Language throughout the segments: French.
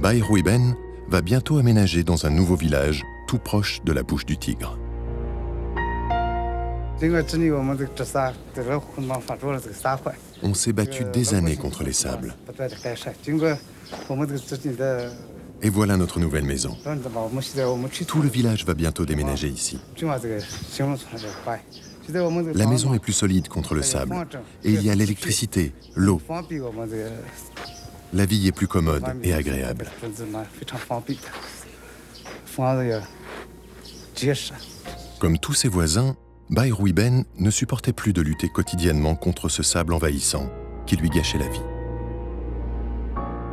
Bai Ruiben va bientôt aménager dans un nouveau village tout proche de la bouche du Tigre. On s'est battu des années contre les sables. Et voilà notre nouvelle maison. Tout le village va bientôt déménager ici. La maison est plus solide contre le sable. Et il y a l'électricité, l'eau. La vie est plus commode et agréable. Comme tous ses voisins, Bai Ruiben ne supportait plus de lutter quotidiennement contre ce sable envahissant qui lui gâchait la vie.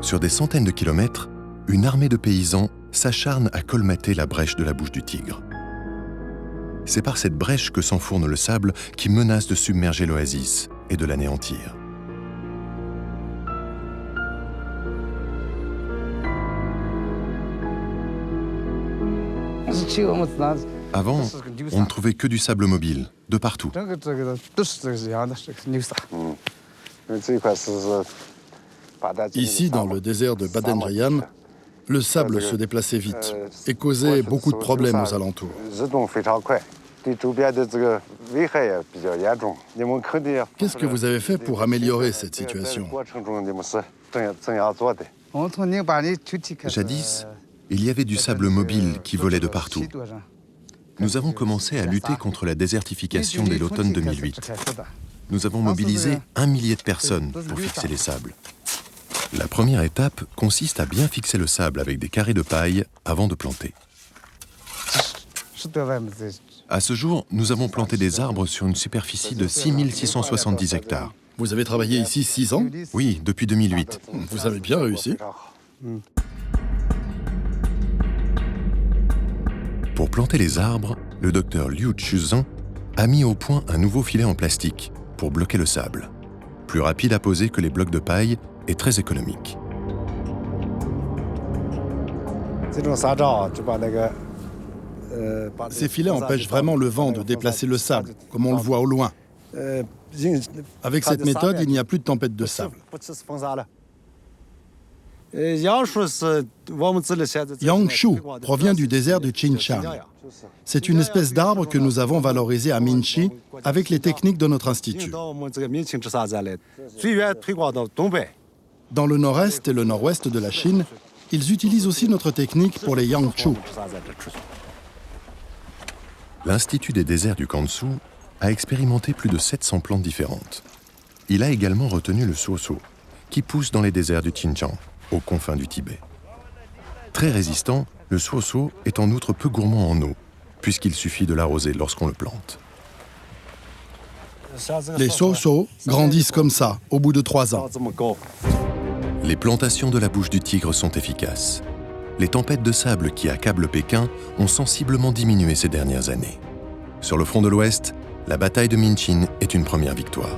Sur des centaines de kilomètres, une armée de paysans s'acharne à colmater la brèche de la bouche du Tigre. C'est par cette brèche que s'enfourne le sable qui menace de submerger l'oasis et de l'anéantir. Avant, on ne trouvait que du sable mobile, de partout. Ici, dans le désert de Badendrian, le sable se déplaçait vite et causait beaucoup de problèmes aux alentours. Qu'est-ce que vous avez fait pour améliorer cette situation? Jadis, il y avait du sable mobile qui volait de partout. Nous avons commencé à lutter contre la désertification dès l'automne 2008. Nous avons mobilisé 1 millier de personnes pour fixer les sables. La première étape consiste à bien fixer le sable avec des carrés de paille avant de planter. À ce jour, nous avons planté des arbres sur une superficie de 6670 hectares. Vous avez travaillé ici 6 ans? Oui, depuis 2008. Vous avez bien réussi. Pour planter les arbres, le docteur Liu Chuzan a mis au point un nouveau filet en plastique pour bloquer le sable. Plus rapide à poser que les blocs de paille et très économique. Ces filets empêchent vraiment le vent de déplacer le sable, comme on le voit au loin. Avec cette méthode, il n'y a plus de tempête de sable. Yangshu provient du désert de Qinshan. C'est une espèce d'arbre que nous avons valorisé à Minchi avec les techniques de notre institut. Dans le nord-est et le nord-ouest de la Chine, ils utilisent aussi notre technique pour les Yangshu. L'Institut des déserts du Kansu a expérimenté plus de 700 plantes différentes. Il a également retenu le suoso, qui pousse dans les déserts du Xinjiang, aux confins du Tibet. Très résistant, le suoso est en outre peu gourmand en eau, puisqu'il suffit de l'arroser lorsqu'on le plante. Les suoso grandissent comme ça, au bout de 3 ans. Les plantations de la bouche du Tigre sont efficaces. Les tempêtes de sable qui accablent Pékin ont sensiblement diminué ces dernières années. Sur le front de l'Ouest, la bataille de Minchin est une première victoire.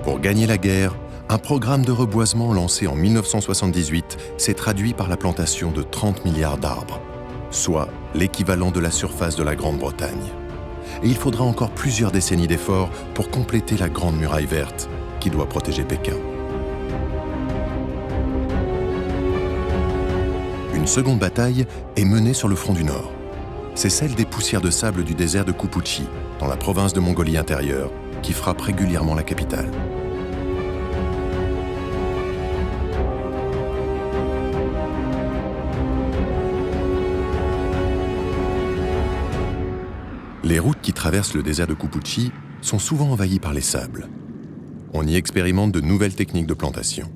Pour gagner la guerre, un programme de reboisement lancé en 1978 s'est traduit par la plantation de 30 milliards d'arbres, soit l'équivalent de la surface de la Grande-Bretagne. Et il faudra encore plusieurs décennies d'efforts pour compléter la Grande Muraille verte qui doit protéger Pékin. Une seconde bataille est menée sur le front du Nord. C'est celle des poussières de sable du désert de Kupuchi, dans la province de Mongolie intérieure, qui frappe régulièrement la capitale. Les routes qui traversent le désert de Kupuchi sont souvent envahies par les sables. On y expérimente de nouvelles techniques de plantation.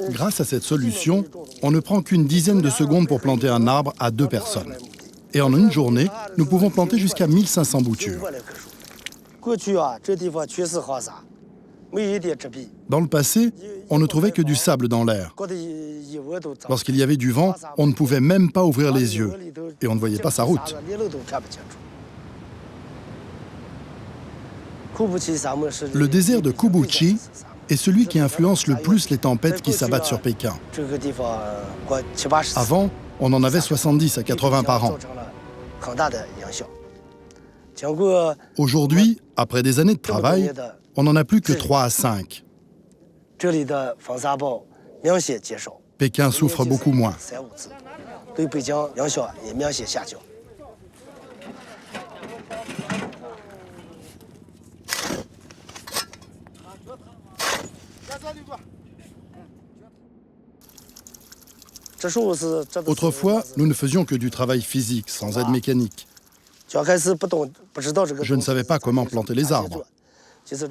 Grâce à cette solution, on ne prend qu'une dizaine de secondes pour planter un arbre à 2 personnes. Et en une journée, nous pouvons planter jusqu'à 1500 boutures. Dans le passé, on ne trouvait que du sable dans l'air. Lorsqu'il y avait du vent, on ne pouvait même pas ouvrir les yeux et on ne voyait pas sa route. Le désert de Kubuchi est celui qui influence le plus les tempêtes qui s'abattent sur Pékin. Avant, On en avait 70 à 80 par an. Aujourd'hui, après des années de travail, on n'en a plus que 3 à 5. Pékin souffre beaucoup moins. Autrefois, nous ne faisions que du travail physique, sans aide mécanique. Je ne savais pas comment planter les arbres.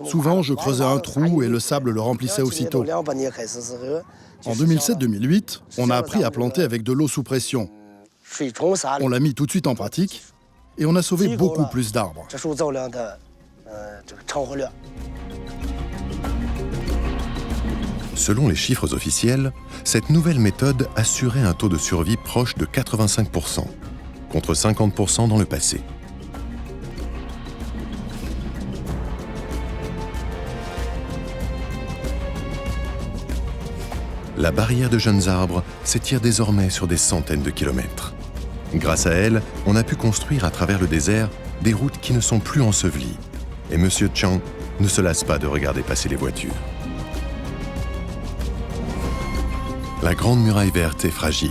Souvent, je creusais un trou et le sable le remplissait aussitôt. En 2007-2008, on a appris à planter avec de l'eau sous pression. On l'a mis tout de suite en pratique et on a sauvé beaucoup plus d'arbres. Selon les chiffres officiels, cette nouvelle méthode assurait un taux de survie proche de 85%, contre 50% dans le passé. La barrière de jeunes arbres s'étire désormais sur des centaines de kilomètres. Grâce à elle, on a pu construire à travers le désert des routes qui ne sont plus ensevelies. Et M. Chang ne se lasse pas de regarder passer les voitures. La Grande Muraille Verte est fragile,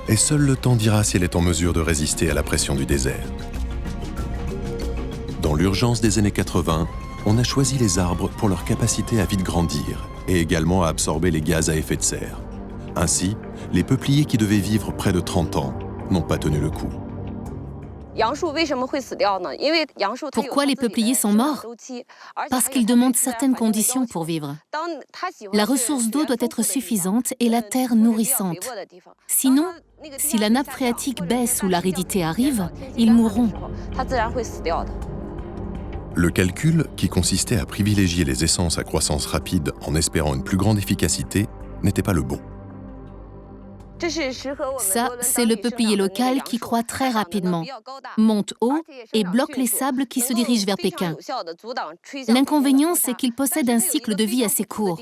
et seul le temps dira si elle est en mesure de résister à la pression du désert. Dans l'urgence des années 80, on a choisi les arbres pour leur capacité à vite grandir et également à absorber les gaz à effet de serre. Ainsi, les peupliers qui devaient vivre près de 30 ans n'ont pas tenu le coup. Pourquoi les peupliers sont morts? Parce qu'ils demandent certaines conditions pour vivre. La ressource d'eau doit être suffisante et la terre nourrissante. Sinon, si la nappe phréatique baisse ou l'aridité arrive, ils mourront. Le calcul, qui consistait à privilégier les essences à croissance rapide en espérant une plus grande efficacité, n'était pas le bon. Ça, c'est le peuplier local qui croît très rapidement, monte haut et bloque les sables qui se dirigent vers Pékin. L'inconvénient, c'est qu'il possède un cycle de vie assez court.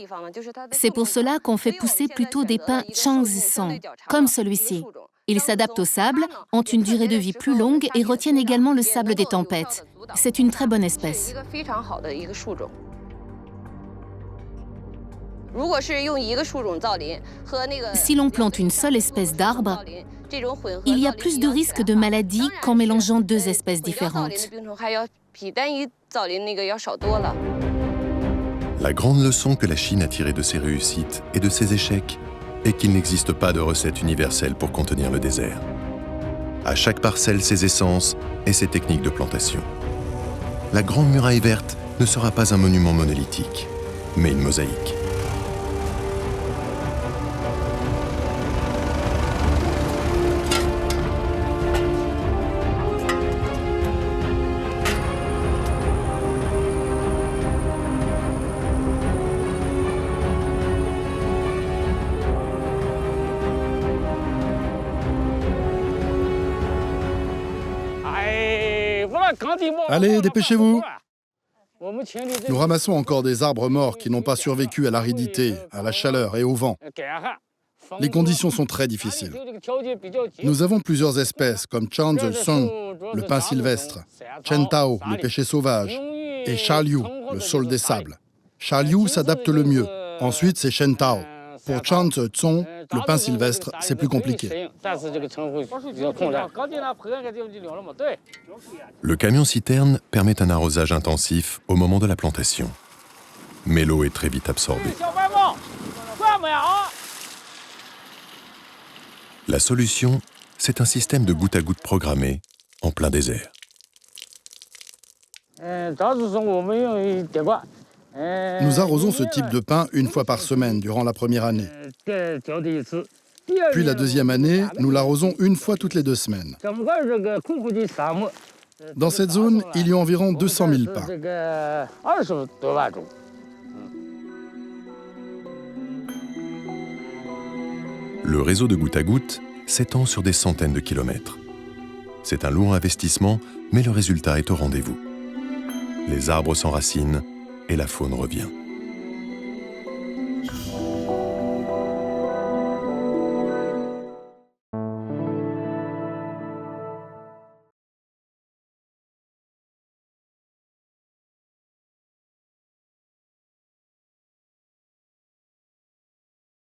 C'est pour cela qu'on fait pousser plutôt des pins Changzisong, comme celui-ci. Ils s'adaptent au sable, ont une durée de vie plus longue et retiennent également le sable des tempêtes. C'est une très bonne espèce. Si l'on plante une seule espèce d'arbre, il y a plus de risques de maladies qu'en mélangeant deux espèces différentes. La grande leçon que la Chine a tirée de ses réussites et de ses échecs est qu'il n'existe pas de recette universelle pour contenir le désert. À chaque parcelle, ses essences et ses techniques de plantation. La Grande Muraille Verte ne sera pas un monument monolithique, mais une mosaïque. Allez, dépêchez-vous! Nous ramassons encore des arbres morts qui n'ont pas survécu à l'aridité, à la chaleur et au vent. Les conditions sont très difficiles. Nous avons plusieurs espèces comme Changzisong, le pin sylvestre, Chentao, le pêcher sauvage, et Shaliu, le saule des sables. Shaliu s'adapte le mieux. Ensuite, c'est Chentao. Pour Changzisong, le pin sylvestre, c'est plus compliqué. Le camion-citerne permet un arrosage intensif au moment de la plantation. Mais l'eau est très vite absorbée. La solution, c'est un système de goutte à goutte programmé en plein désert. Nous arrosons ce type de pin une fois par semaine durant la première année. Puis la deuxième année, nous l'arrosons une fois toutes les 2 semaines. Dans cette zone, il y a environ 200 000 pins. Le réseau de goutte à goutte s'étend sur des centaines de kilomètres. C'est un lourd investissement, mais le résultat est au rendez-vous. Les arbres s'enracinent et la faune revient.